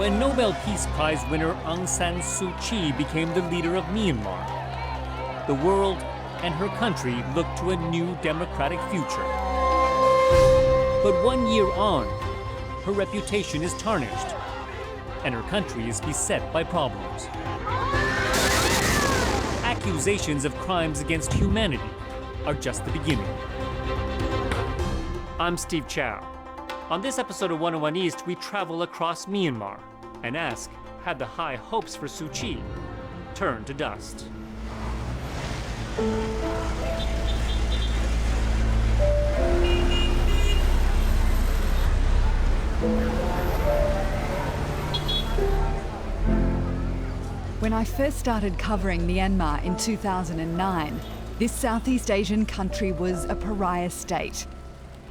when Nobel Peace Prize winner Aung San Suu Kyi became the leader of Myanmar, the world and her country looked to a new democratic future. But 1 year on, her reputation is tarnished, and her country is beset by problems. Accusations of crimes against humanity are just the beginning. I'm Steve Chow. On this episode of 101 East, we travel across Myanmar and ask, had the high hopes for Suu Kyi turned to dust? When I first started covering Myanmar in 2009, this Southeast Asian country was a pariah state.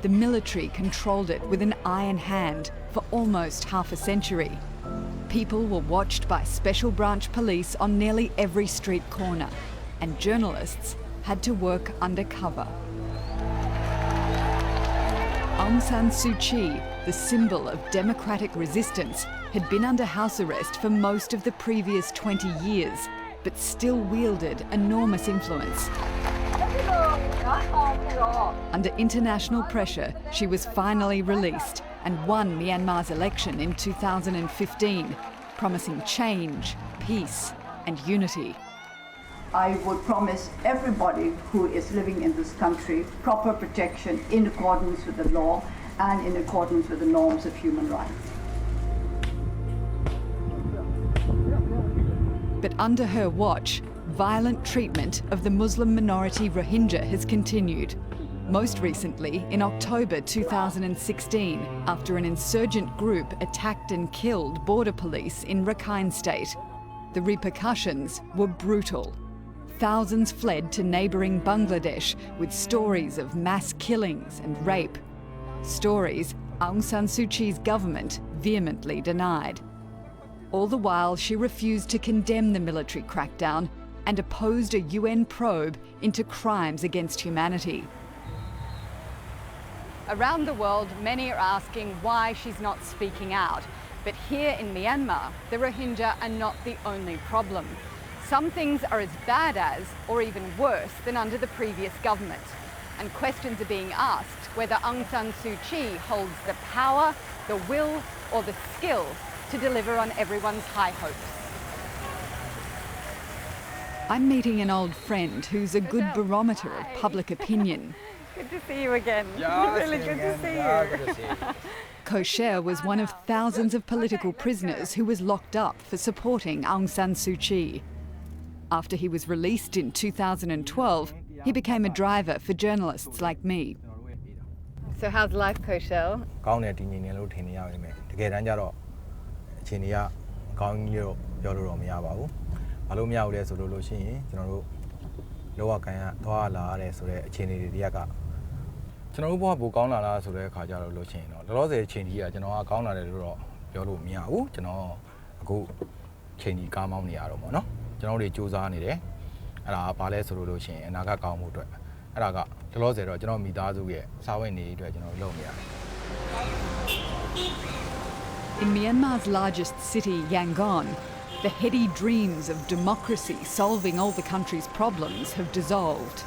The military controlled it with an iron hand for almost half a century. People were watched by special branch police on nearly every street corner, and journalists had to work undercover. Aung San Suu Kyi, the symbol of democratic resistance, had been under house arrest for most of the previous 20 years, but still wielded enormous influence. Under international pressure, she was finally released and won Myanmar's election in 2015, promising change, peace and unity. I would promise everybody who is living in this country proper protection in accordance with the law and in accordance with the norms of human rights. But under her watch, violent treatment of the Muslim minority Rohingya has continued. Most recently, in October 2016, after an insurgent group attacked and killed border police in Rakhine State. The repercussions were brutal. Thousands fled to neighbouring Bangladesh with stories of mass killings and rape. Stories Aung San Suu Kyi's government vehemently denied. All the while, she refused to condemn the military crackdown and opposed a UN probe into crimes against humanity. Around the world, many are asking why she's not speaking out. But here in Myanmar, the Rohingya are not the only problem. Some things are as bad as, or even worse than under the previous government. And questions are being asked whether Aung San Suu Kyi holds the power, the will, or the skill to deliver on everyone's high hopes. I'm meeting an old friend who's a good barometer of public opinion. Good to see you again. Really good to see you. Kosher was one of thousands of political prisoners who was locked up for supporting Aung San Suu Kyi. After he was released in 2012, he became a driver for journalists like me. So how's life, Kosher? In Myanmar's largest city, Yangon, the heady dreams of democracy solving all the country's problems have dissolved.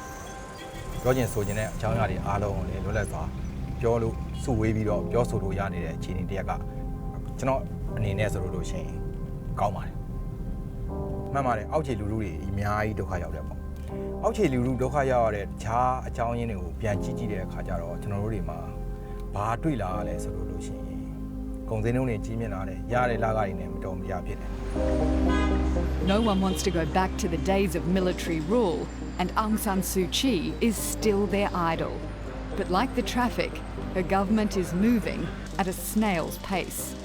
No one wants to go back to the days of military rule, and Aung San Suu Kyi is still their idol. But like the traffic, her government is moving at a snail's pace.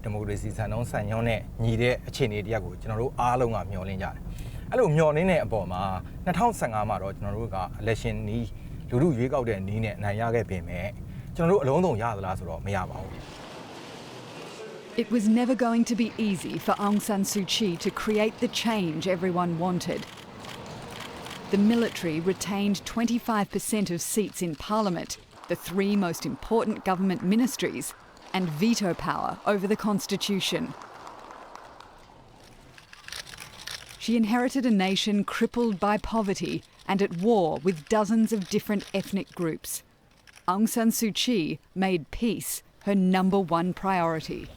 democracy စံနှုန်းစံညွှန်းနဲ့ညီတဲ့အခြေအနေတရားကိုကျွန်တော်တို့အားလုံးကမျှော်လင့်ကြတယ်။အဲ့လိုမျှော်လင့်တဲ့အပေါ်မှာ2015မှာတော့ကျွန်တော်တို့က election နီးလူထုရွေးကောက်တဲ့နီးနဲ့အနိုင်ရခဲ့ပေမဲ့ကျွန်တော်တို့အလုံးစုံရသလားဆိုတော့မရပါဘူး။ It was never going to be easy for Aung San Suu Kyi to create the change everyone wanted. The military retained 25% of seats in Parliament, the 3 most important government ministries, and veto power over the constitution. She inherited a nation crippled by poverty and at war with dozens of different ethnic groups. Aung San Suu Kyi made peace her #1 priority.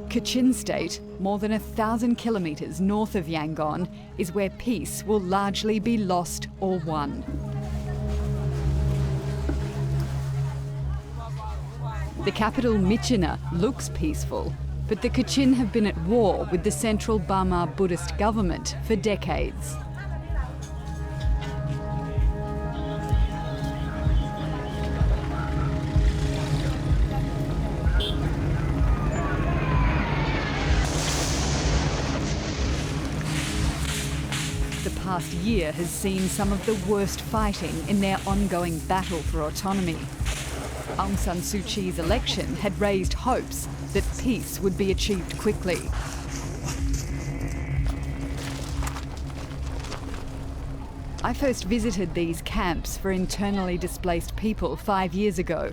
Kachin State, more than 1,000 kilometres north of Yangon, is where peace will largely be lost or won. The capital, Myitkyina, looks peaceful, but the Kachin have been at war with the central Burma Buddhist government for decades. The past year has seen some of the worst fighting in their ongoing battle for autonomy. Aung San Suu Kyi's election had raised hopes that peace would be achieved quickly. I first visited these camps for internally displaced people 5 years ago.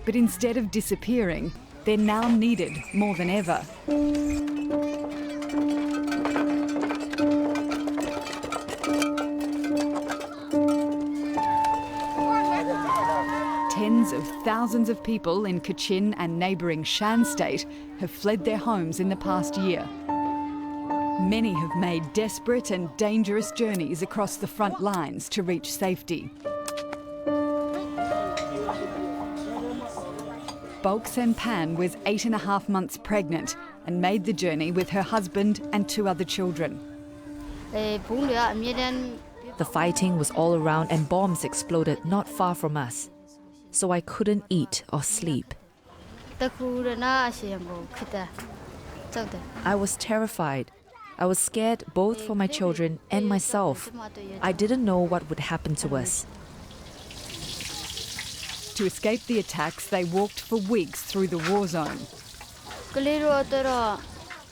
But instead of disappearing, they're now needed more than ever. Tens of thousands of people in Kachin and neighbouring Shan State have fled their homes in the past year. Many have made desperate and dangerous journeys across the front lines to reach safety. Bulk Senpan was 8.5 months pregnant and made the journey with her husband and 2 other children. The fighting was all around and bombs exploded not far from us, so I couldn't eat or sleep. I was terrified. I was scared both for my children and myself. I didn't know what would happen to us. To escape the attacks, they walked for weeks through the war zone.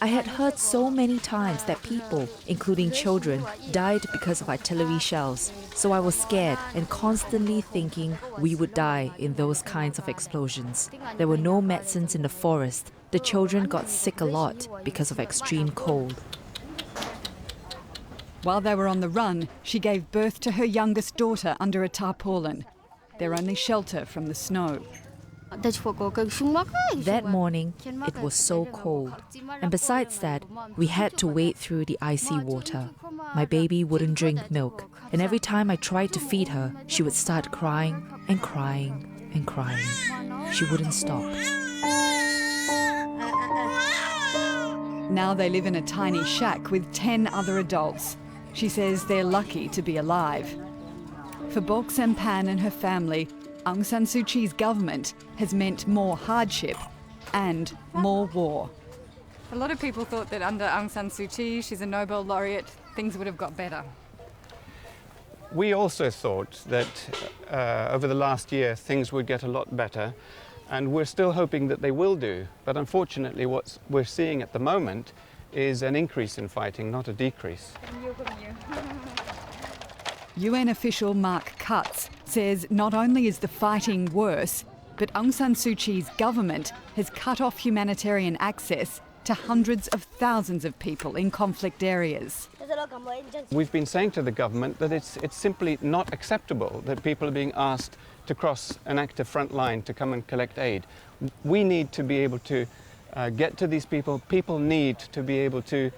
I had heard so many times that people, including children, died because of artillery shells. So I was scared and constantly thinking we would die in those kinds of explosions. There were no medicines in the forest. The children got sick a lot because of extreme cold. While they were on the run, she gave birth to her youngest daughter under a tarpaulin, their only shelter from the snow. That morning, it was so cold. And besides that, we had to wade through the icy water. My baby wouldn't drink milk, and every time I tried to feed her, she would start crying and crying and crying. She wouldn't stop. Now they live in a tiny shack with 10 other adults. She says they're lucky to be alive. For Bulk Senpan and her family, Aung San Suu Kyi's government has meant more hardship and more war. A lot of people thought that under Aung San Suu Kyi, she's a Nobel laureate, things would have got better. We also thought that over the last year things would get a lot better, and we're still hoping that they will do. But unfortunately what we're seeing at the moment is an increase in fighting, not a decrease. UN official Mark Cutts says not only is the fighting worse, but Aung San Suu Kyi's government has cut off humanitarian access to hundreds of thousands of people in conflict areas. We've been saying to the government that it's simply not acceptable that people are being asked to cross an active front line to come and collect aid. We need to be able to get to these people. People need to be able to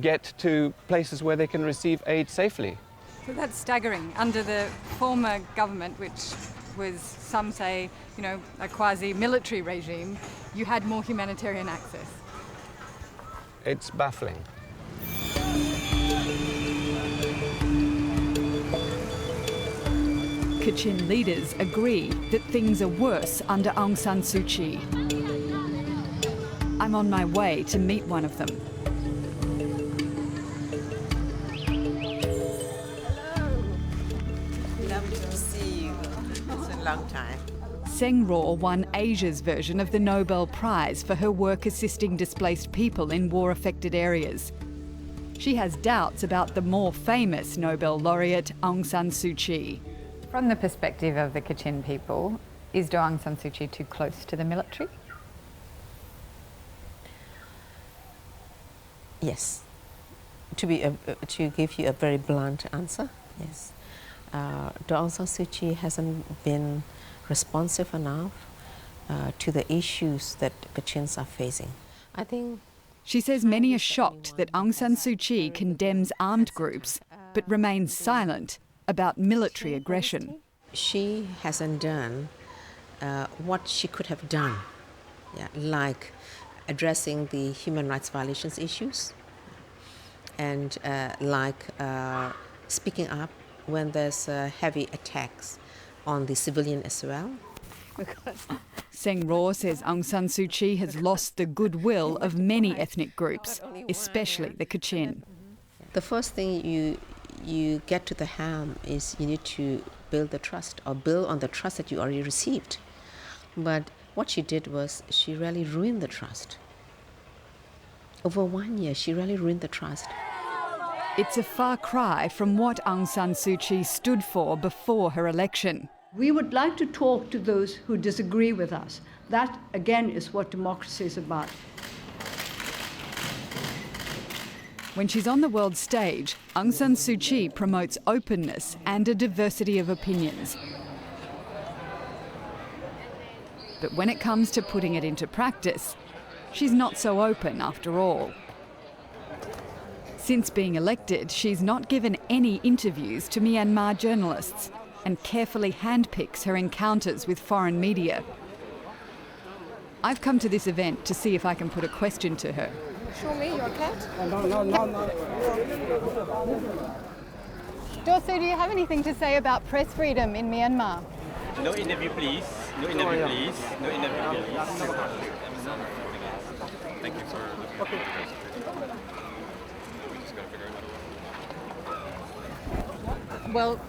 get to places where they can receive aid safely. So that's staggering. Under the former government, which was, some say, a quasi-military regime, you had more humanitarian access. It's baffling. Kachin leaders agree that things are worse under Aung San Suu Kyi. I'm on my way to meet one of them. long time. Seng Raw won Asia's version of the Nobel Prize for her work assisting displaced people in war-affected areas. She has doubts about the more famous Nobel laureate Aung San Suu Kyi. From the perspective of the Kachin people, is Aung San Suu Kyi too close to the military? Yes. To give you a very blunt answer, yes. Aung San Suu Kyi hasn't been responsive enough to the issues that Kachins are facing. I think she says many are shocked that Aung San Suu Kyi condemns armed groups but remains silent about military aggression. She hasn't done what she could have done, like addressing the human rights violations issues and like speaking up when there's heavy attacks on the civilian as well. Seng Raw says Aung San Suu Kyi has lost the goodwill of many ethnic groups, especially the Kachin. The first thing you get to the helm is you need to build the trust, or build on the trust that you already received. But what she did was she really ruined the trust. Over 1 year, she really ruined the trust. It's a far cry from what Aung San Suu Kyi stood for before her election. We would like to talk to those who disagree with us. That, again, is what democracy is about. When she's on the world stage, Aung San Suu Kyi promotes openness and a diversity of opinions. But when it comes to putting it into practice, she's not so open after all. Since being elected, she's not given any interviews to Myanmar journalists and carefully handpicks her encounters with foreign media. I've come to this event to see if I can put a question to her. Show me your cat. No. Dorsu, do you have anything to say about press freedom in Myanmar? No interview, please. No interview, please. No interview, please. Thank you for... Okay. Well,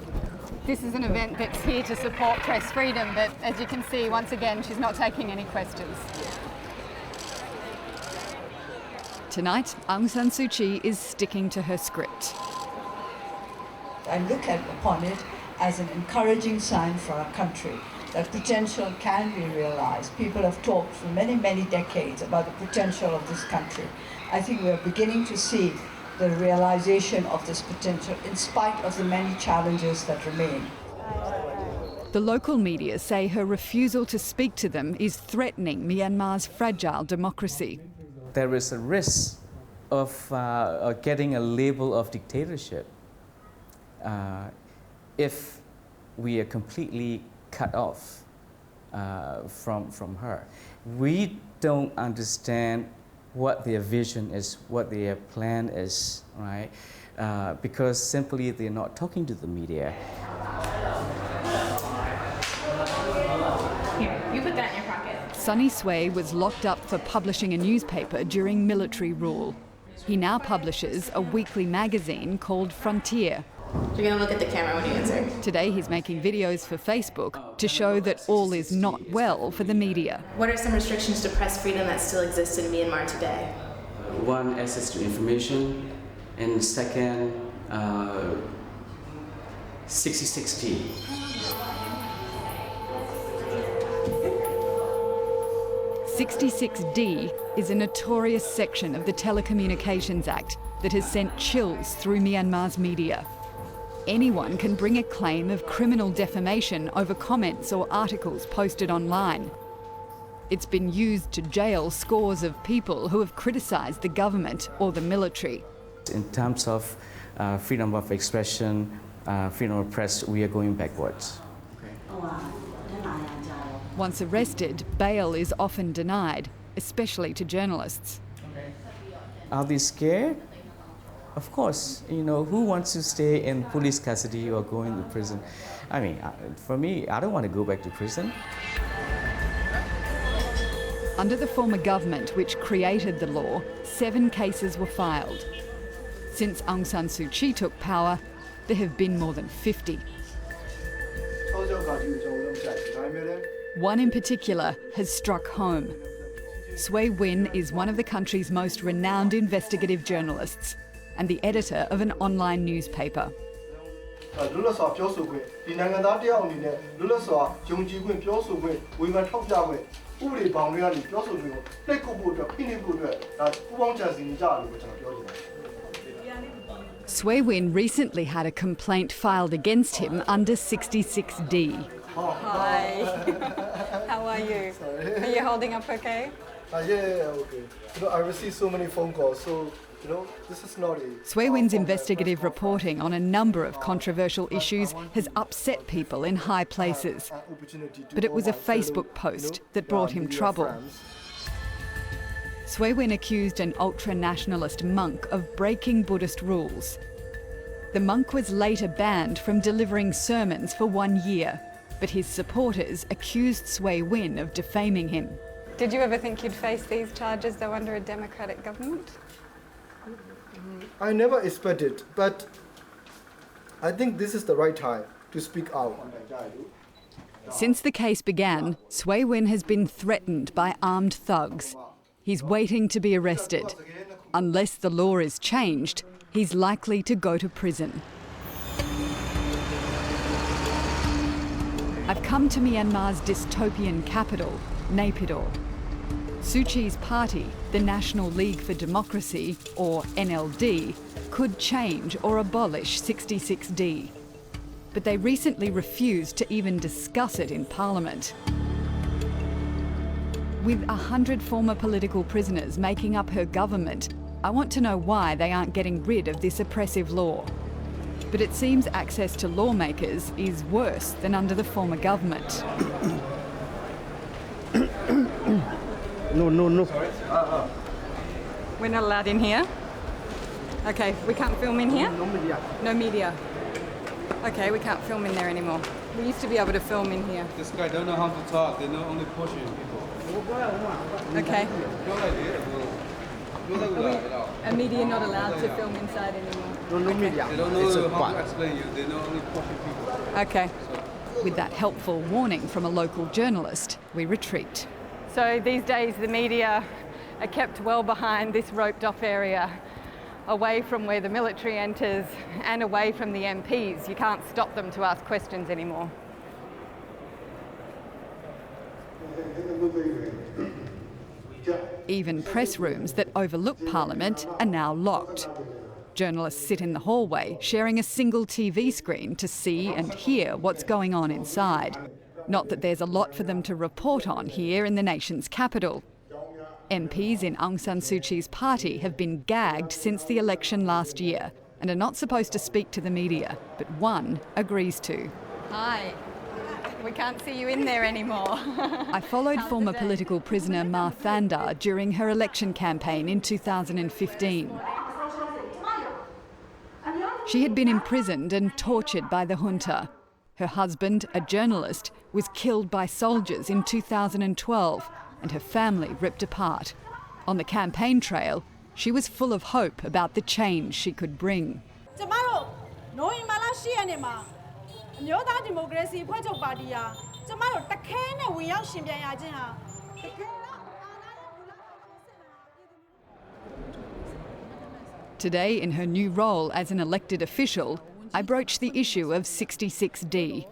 this is an event that's here to support press freedom, but as you can see, once again, she's not taking any questions. Tonight, Aung San Suu Kyi is sticking to her script. I look upon it as an encouraging sign for our country that potential can be realized. People have talked for many, many decades about the potential of this country. I think we are beginning to see the realization of this potential in spite of the many challenges that remain. The local media say her refusal to speak to them is threatening Myanmar's fragile democracy. There is a risk of getting a label of dictatorship if we are completely cut off from her. We don't understand what their vision is, what their plan is, right? Because simply they're not talking to the media. Here, you put that in your pocket. Sunny Sway was locked up for publishing a newspaper during military rule. He now publishes a weekly magazine called Frontier. You're going to look at the camera when you answer. Today he's making videos for Facebook to show that all is not well for the media. What are some restrictions to press freedom that still exist in Myanmar today? One, access to information, and second, 66D. 66D is a notorious section of the Telecommunications Act that has sent chills through Myanmar's media. Anyone can bring a claim of criminal defamation over comments or articles posted online. It's been used to jail scores of people who have criticised the government or the military. In terms of freedom of expression, freedom of press, we are going backwards. Once arrested, bail is often denied, especially to journalists. Are they scared? Of course, you know, who wants to stay in police custody or go into prison? I mean, for me, I don't want to go back to prison. Under the former government, which created the law, 7 cases were filed. Since Aung San Suu Kyi took power, there have been more than 50. One in particular has struck home. Sway Win is one of the country's most renowned investigative journalists and the editor of an online newspaper. Sway Win recently had a complaint filed against him under 66D. Hi. How are you? Are you holding up okay? Yeah, okay. I received so many phone calls, so this is not a... Sway Win's investigative reporting on a number of controversial issues has upset people in high places. But it was a Facebook post that brought him trouble. Sway Win accused an ultra-nationalist monk of breaking Buddhist rules. The monk was later banned from delivering sermons for 1 year, but his supporters accused Sway Win of defaming him. Did you ever think you'd face these charges, though, under a democratic government? I never expected, but I think this is the right time to speak out. Since the case began, Sway Win has been threatened by armed thugs. He's waiting to be arrested. Unless the law is changed, he's likely to go to prison. I've come to Myanmar's dystopian capital, Naypyidaw. Suu Kyi's party, the National League for Democracy, or NLD, could change or abolish 66D. But they recently refused to even discuss it in Parliament. With 100 former political prisoners making up her government, I want to know why they aren't getting rid of this oppressive law. But it seems access to lawmakers is worse than under the former government. No. We're not allowed in here? Okay, we can't film in here? No media. No media. Okay, we can't film in there anymore. We used to be able to film in here. This guy don't know how to talk, they know only pushing people. Okay. Are media not allowed to film inside anymore? No media. They don't know how to explain you, they know only pushing people. Okay. With that helpful warning from a local journalist, we retreat. So these days the media are kept well behind this roped off area, away from where the military enters and away from the MPs. You can't stop them to ask questions anymore. Even press rooms that overlook Parliament are now locked. Journalists sit in the hallway, sharing a single TV screen to see and hear what's going on inside. Not that there's a lot for them to report on here in the nation's capital. MPs in Aung San Suu Kyi's party have been gagged since the election last year and are not supposed to speak to the media, but one agrees to. Hi. We can't see you in there anymore. I followed former political prisoner Ma Thandar during her election campaign in 2015. She had been imprisoned and tortured by the junta. Her husband, a journalist, was killed by soldiers in 2012 and her family ripped apart. On the campaign trail, she was full of hope about the change she could bring. Today, in her new role as an elected official, I broached the issue of 66D.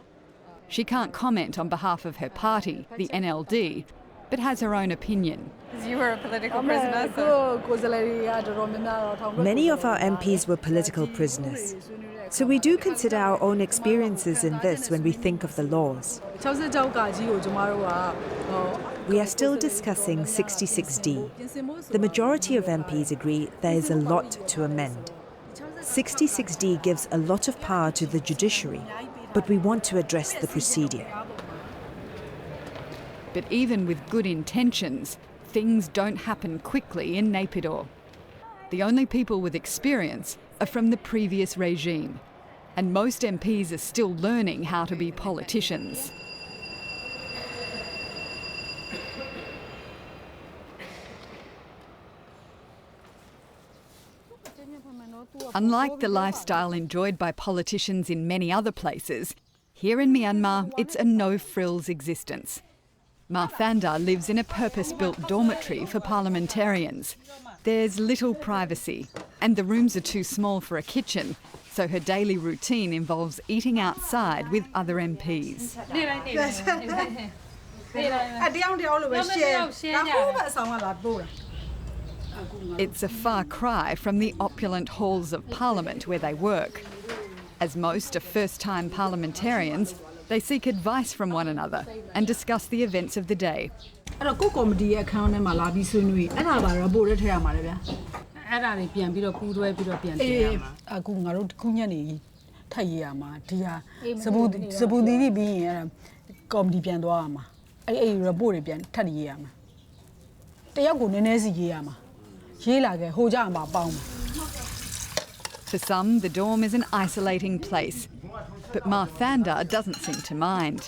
She can't comment on behalf of her party, the NLD, but has her own opinion. You were a political prisoner, so... Many of our MPs were political prisoners. So we do consider our own experiences in this when we think of the laws. We are still discussing 66D. The majority of MPs agree there is a lot to amend. 66D gives a lot of power to the judiciary, but we want to address the procedure. But even with good intentions, things don't happen quickly in Naypyidaw. The only people with experience are from the previous regime, and most MPs are still learning how to be politicians. Unlike the lifestyle enjoyed by politicians in many other places, Here in Myanmar, it's a no-frills existence. Ma Thanda lives in a purpose-built dormitory for parliamentarians. There's little privacy, and the rooms are too small for a kitchen, so her daily routine involves eating outside with other MPs. It's a far cry from the opulent halls of Parliament where they work. As most are first-time parliamentarians, they seek advice from one another and discuss the events of the day. For some, the dorm is an isolating place, but Ma Thanda doesn't seem to mind.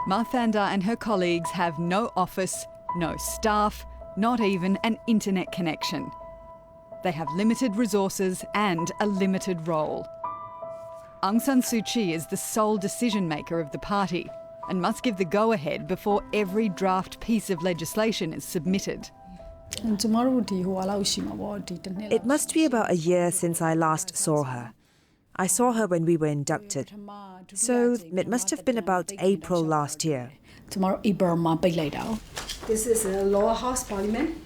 Ma Thanda and her colleagues have no office, no staff, not even an internet connection. They have limited resources and a limited role. Aung San Suu Kyi is the sole decision-maker of the party and must give the go-ahead before every draft piece of legislation is submitted. It must be about a year since I last saw her. I saw her when we were inducted, so it must have been about April last year. Tomorrow, April, this is a lower house parliament.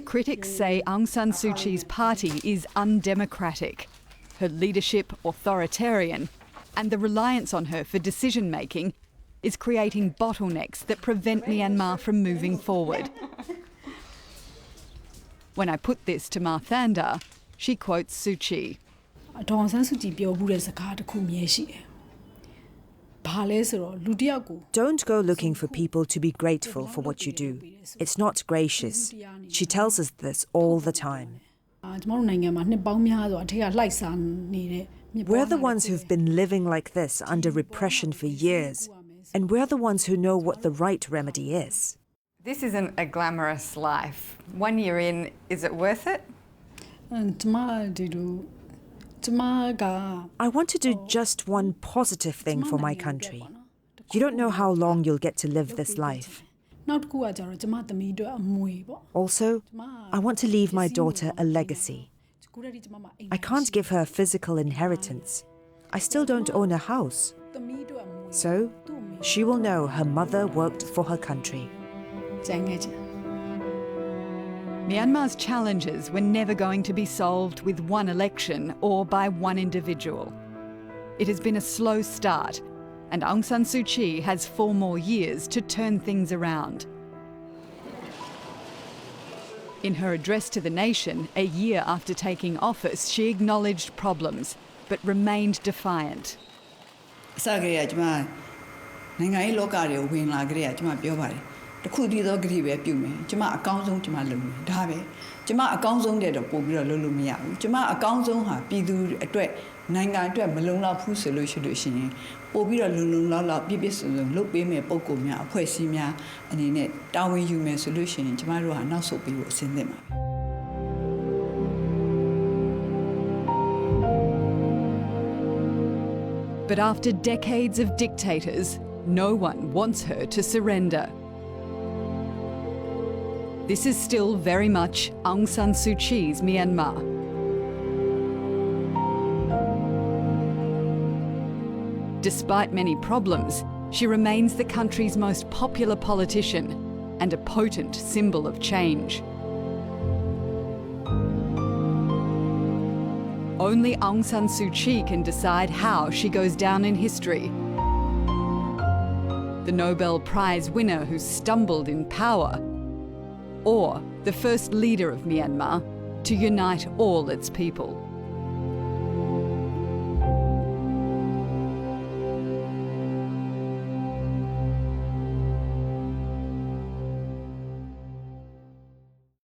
Critics say Aung San Suu Kyi's party is undemocratic, her leadership authoritarian, and the reliance on her for decision-making is creating bottlenecks that prevent Myanmar from moving forward. When I put this to Ma Thanda, she quotes Suu Kyi. Don't go looking for people to be grateful for what you do. It's not gracious. She tells us this all the time. We're the ones who've been living like this under repression for years, and we're the ones who know what the right remedy is. This isn't a glamorous life. 1 year in, is it worth it? I want to do just one positive thing for my country. You don't know how long you'll get to live this life. Also, I want to leave my daughter a legacy. I can't give her physical inheritance. I still don't own a house. So, she will know her mother worked for her country. Myanmar's challenges were never going to be solved with one election or by one individual. It has been a slow start, and Aung San Suu Kyi has 4 more years to turn things around. In her address to the nation, a year after taking office, she acknowledged problems, but remained defiant. But after decades of dictators, no one wants her to surrender. This is still very much Aung San Suu Kyi's Myanmar. Despite many problems, she remains the country's most popular politician and a potent symbol of change. Only Aung San Suu Kyi can decide how she goes down in history. The Nobel Prize winner who stumbled in power, or the first leader of Myanmar to unite all its people.